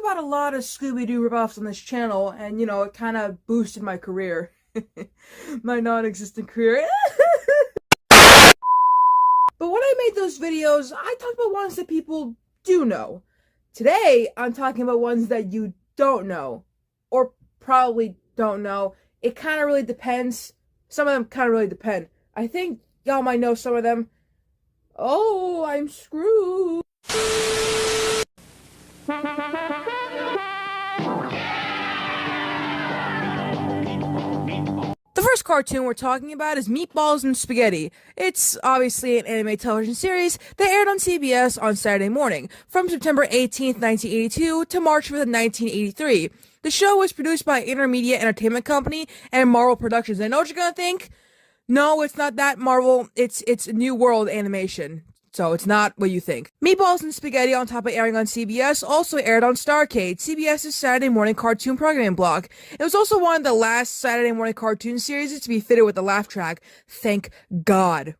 about a lot of Scooby-Doo ripoffs on this channel, and it kind of boosted my career. My non-existent career. But when I made those videos, I talked about ones that people do know. Today, I'm talking about ones that you don't know. Or probably don't know. It kind of really depends. Some of them kind of really depend. I think y'all might know some of them. Oh, I'm screwed. The first cartoon we're talking about is Meatballs and Spaghetti. It's obviously an anime television series that aired on CBS on Saturday morning from September 18th, 1982 to March 5th, 1983. The show was produced by Intermedia Entertainment Company and Marvel Productions. I know what you're gonna think. No, it's not that Marvel. It's New World Animation. So it's not what you think. Meatballs and Spaghetti, on top of airing on CBS, also aired on Starcade, CBS's Saturday morning cartoon programming block. It was also one of the last Saturday morning cartoon series to be fitted with a laugh track. Thank God.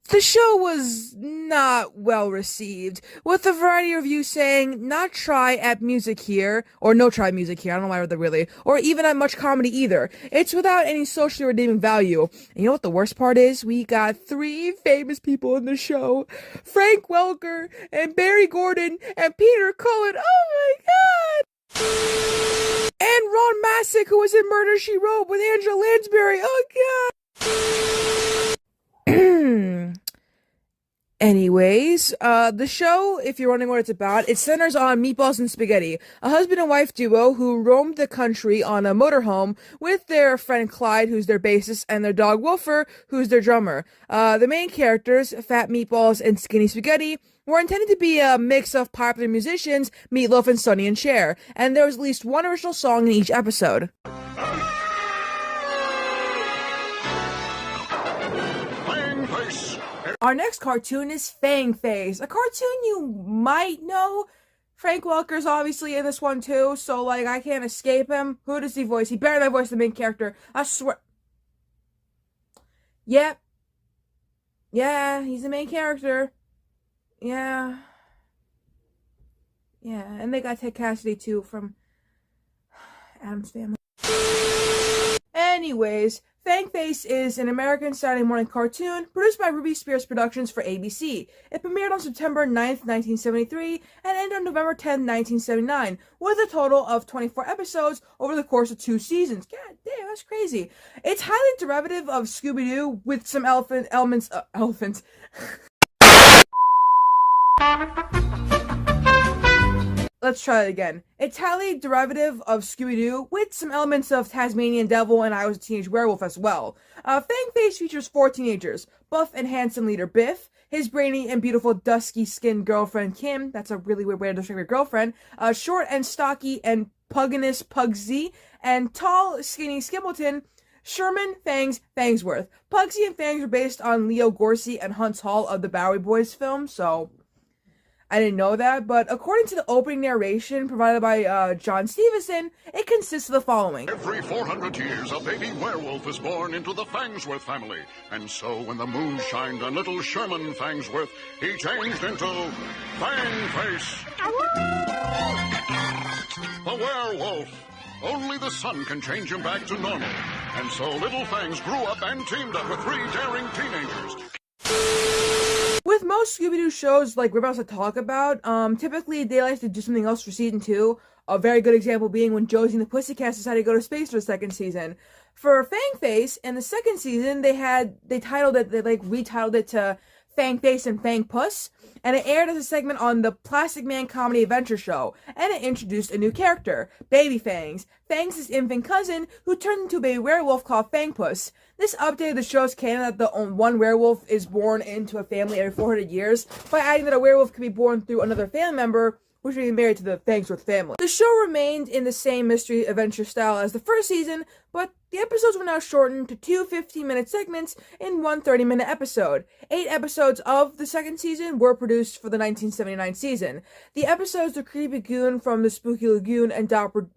The show was not well received, with a variety of reviews saying not try at music here, or no try music here, I don't know why they're really, or even at much comedy either. It's without any socially redeeming value. And you know what the worst part is? We got 3 famous people in the show. Frank Welker, and Barry Gordon, and Peter Cullen. Oh my god! And Ron Massick, who was in Murder, She Wrote with Angela Lansbury. Oh god! Anyways, the show, if you're wondering what it's about, it centers on Meatballs and Spaghetti, a husband and wife duo who roamed the country on a motorhome with their friend Clyde, who's their bassist, and their dog Wolfer, who's their drummer. The main characters, Fat Meatballs and Skinny Spaghetti, were intended to be a mix of popular musicians, Meatloaf and Sonny and Cher, and there was at least one original song in each episode. Our next cartoon is Fang Face, a cartoon you might know. Frank Welker's obviously in this one too, so I can't escape him. Who does he voice? He better not voice the main character. I swear. Yep. Yeah, he's the main character. Yeah. Yeah, and they got Ted Cassidy too from Addams Family. Anyways, Fang Face is an American Saturday morning cartoon produced by Ruby Spears Productions for ABC. It premiered on September 9th, 1973 and ended on November 10th, 1979, with a total of 24 episodes over the course of 2 seasons. God damn, that's crazy. It's highly derivative of Scooby-Doo with some elements. Let's try it again. It's highly derivative of Scooby-Doo, with some elements of Tasmanian Devil and I Was a Teenage Werewolf as well. Fang Face features 4 teenagers, buff and handsome leader Biff, his brainy and beautiful dusky-skinned girlfriend Kim, that's a really weird way to describe your girlfriend, short and stocky and pugginous Pugsy, and tall, skinny Skimpleton, Sherman Fangs Fangsworth. Pugsy and Fangs are based on Leo Gorsey and Hunt's Hall of the Bowery Boys film, so I didn't know that, but according to the opening narration provided by John Stevenson, it consists of the following. Every 400 years, a baby werewolf is born into the Fangsworth family. And so when the moon shined on little Sherman Fangsworth, he changed into Fang Face. The werewolf. Only the sun can change him back to normal. And so little Fangs grew up and teamed up with 3 daring teenagers. With most Scooby-Doo shows like we're about to talk about, typically they like to do something else for season 2. A very good example being when Josie and the Pussycats decided to go to space for the 2nd season. For Fang Face, in the 2nd season, they retitled it to Fang Face and Fang Puss, and it aired as a segment on the Plastic Man Comedy Adventure Show, and it introduced a new character, Baby Fangs. Fangs is infant cousin who turned into a baby werewolf called Fang Puss. This updated the show's canon that the one werewolf is born into a family every 400 years by adding that a werewolf can be born through another family member, which would be married to the Fangsworth family. The show remained in the same mystery adventure style as the first season, but the episodes were now shortened to 2 15-minute segments in one 30-minute episode. 8 episodes of the 2nd season were produced for the 1979 season. The episodes The Creepy Goon from the Spooky Lagoon and Dr.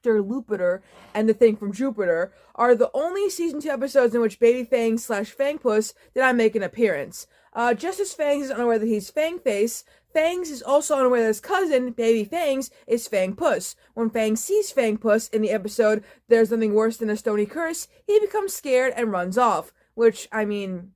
Lupiter and The Thing from Jupiter are the only season 2 episodes in which Baby Fang / Fangpuss did not make an appearance. Just as Fangs is unaware that he's Fangface, Fangs is also unaware that his cousin, Baby Fangs, is Fangpuss. When Fangs sees Fangpuss in the episode There's Nothing Worse Than a Stony Curse, he becomes scared and runs off. Which, I mean,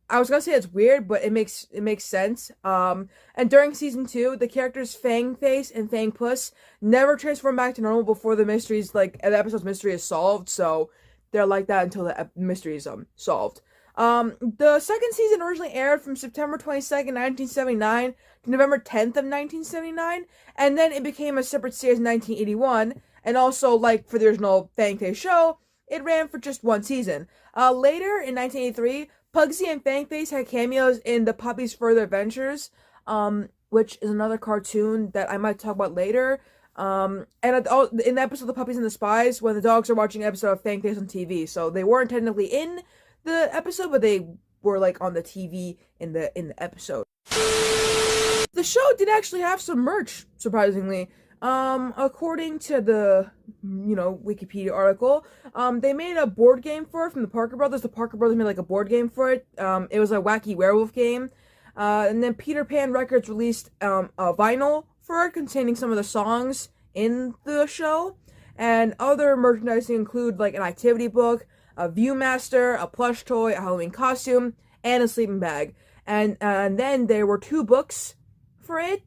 I was gonna say it's weird, but it makes sense. And during season 2, the characters Fangface and Fangpuss never transform back to normal before the mysteries, like, the episode's mystery is solved, so they're like that until the mystery is solved. The second season originally aired from September 22nd, 1979 to November 10th of 1979, and then it became a separate series in 1981, and also, like, for the original Fangface show, it ran for just one season. Later, in 1983, Pugsy and Fangface had cameos in The Puppy's Further Adventures, which is another cartoon that I might talk about later. And in the episode of The Puppies and the Spies, when the dogs are watching an episode of Fangface on TV, so they weren't technically in the episode, but they were like on the TV in the episode. The show did actually have some merch, surprisingly. According to the, Wikipedia article, they made a board game for it from the Parker Brothers. The Parker Brothers made like a board game for it. It was a wacky werewolf game. And then Peter Pan Records released a vinyl for it containing some of the songs in the show. And other merchandising include like an activity book, a Viewmaster, a plush toy, a Halloween costume, and a sleeping bag. And then there were 2 books for it,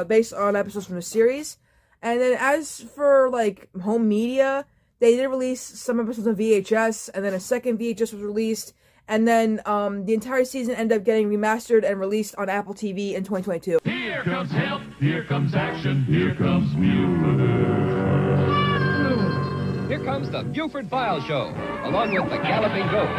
based on episodes from the series. And then as for like home media, they did release some episodes on VHS, and then a second VHS was released, and then the entire season ended up getting remastered and released on Apple TV in 2022. Here comes help, here comes action, here comes Buford. Here comes the Buford Files Show, along with the Galloping Ghost.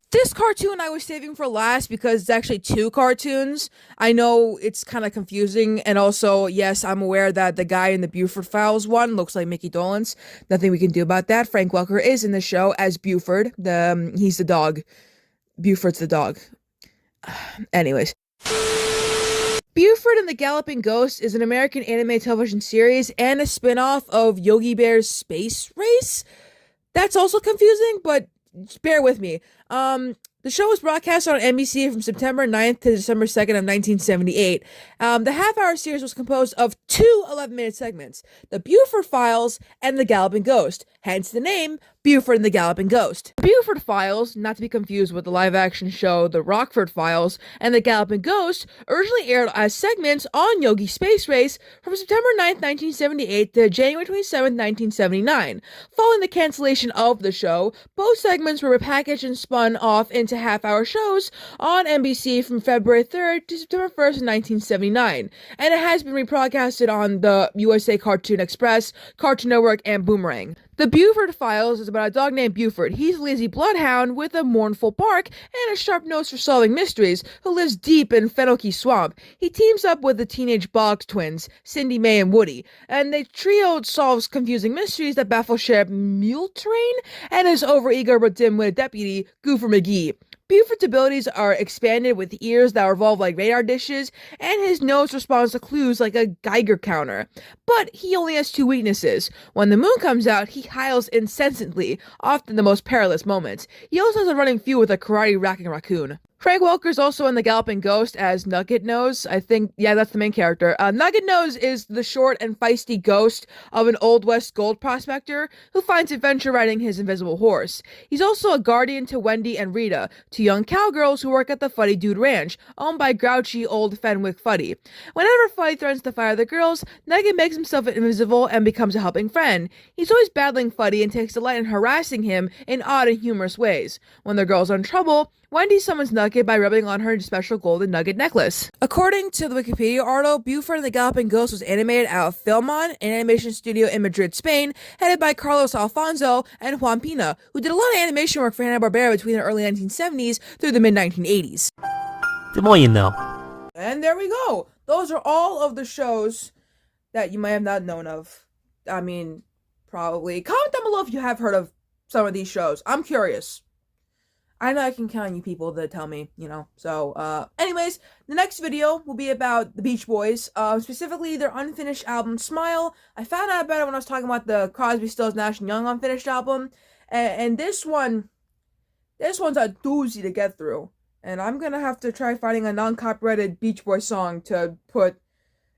This cartoon I was saving for last because it's actually 2 cartoons. I know it's kind of confusing, and also, yes, I'm aware that the guy in the Buford Files one looks like Mickey Dolenz. Nothing we can do about that. Frank Welker is in the show as Buford. He's the dog. Buford's the dog. Anyways. Buford and the Galloping Ghost is an American anime television series and a spin-off of Yogi Bear's Space Race. That's also confusing, but bear with me. The show was broadcast on NBC from September 9th to December 2nd of 1978. The half-hour series was composed of 2 11-minute segments, The Buford Files and The Galloping Ghost, hence the name, Buford and the Galloping Ghost. The Buford Files, not to be confused with the live-action show The Rockford Files, and The Galloping Ghost originally aired as segments on Yogi Space Race from September 9th, 1978 to January 27th, 1979. Following the cancellation of the show, both segments were repackaged and spun off into half-hour shows on NBC from February 3rd to September 1st, 1979, and it has been rebroadcasted on the USA Cartoon Express, Cartoon Network, and Boomerang. The Buford Files is about a dog named Buford. He's a lazy bloodhound with a mournful bark and a sharp nose for solving mysteries who lives deep in Fenelky Swamp. He teams up with the teenage Boggs twins, Cindy, May, and Woody, and the trio solves confusing mysteries that baffle Sheriff Muletrain and his overeager but dim-witted deputy, Goofer McGee. Buford's abilities are expanded with ears that revolve like radar dishes, and his nose responds to clues like a Geiger counter. But he only has 2 weaknesses. When the moon comes out, he howls incessantly, often the most perilous moments. He also has a running feud with a karate-racking raccoon. Frank Welker's also in The Galloping Ghost as Nugget Nose. I think, yeah, that's the main character. Nugget Nose is the short and feisty ghost of an Old West gold prospector who finds adventure riding his invisible horse. He's also a guardian to Wendy and Rita, 2 young cowgirls who work at the Fuddy Dude Ranch, owned by grouchy old Fenwick Fuddy. Whenever Fuddy threatens to fire the girls, Nugget makes himself invisible and becomes a helping friend. He's always battling Fuddy and takes delight in harassing him in odd and humorous ways. When the girls are in trouble, Wendy summons Nugget by rubbing on her special golden nugget necklace. According to the Wikipedia article, Buford and the Galloping Ghost was animated out of Filmon, an animation studio in Madrid, Spain, headed by Carlos Alfonso and Juan Pina, who did a lot of animation work for Hanna-Barbera between the early 1970s through the mid-1980s. The more you know. And there we go. Those are all of the shows that you might have not known of. I mean, probably. Comment down below if you have heard of some of these shows. I'm curious. I know I can count on you people to tell me, So, anyways, the next video will be about the Beach Boys, specifically their unfinished album, Smile. I found out about it when I was talking about the Crosby, Stills, Nash & Young unfinished album, And this one's a doozy to get through. And I'm gonna have to try finding a non-copyrighted Beach Boy song to put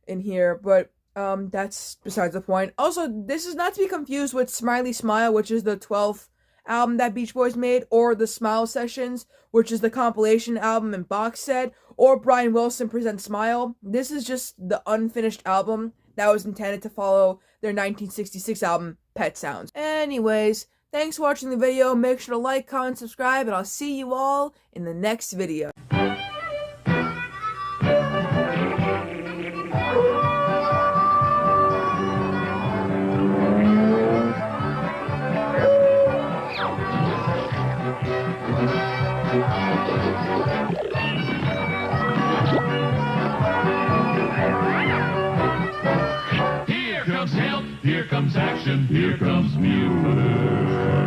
in here, but that's besides the point. Also, this is not to be confused with Smiley Smile, which is the 12th album that Beach Boys made, or the Smile Sessions, which is the compilation album and box set, or Brian Wilson Presents Smile. This is just the unfinished album that was intended to follow their 1966 album, Pet Sounds. Anyways, thanks for watching the video. Make sure to like, comment, subscribe, and I'll see you all in the next video. Here comes help, here comes action, here comes Mueller.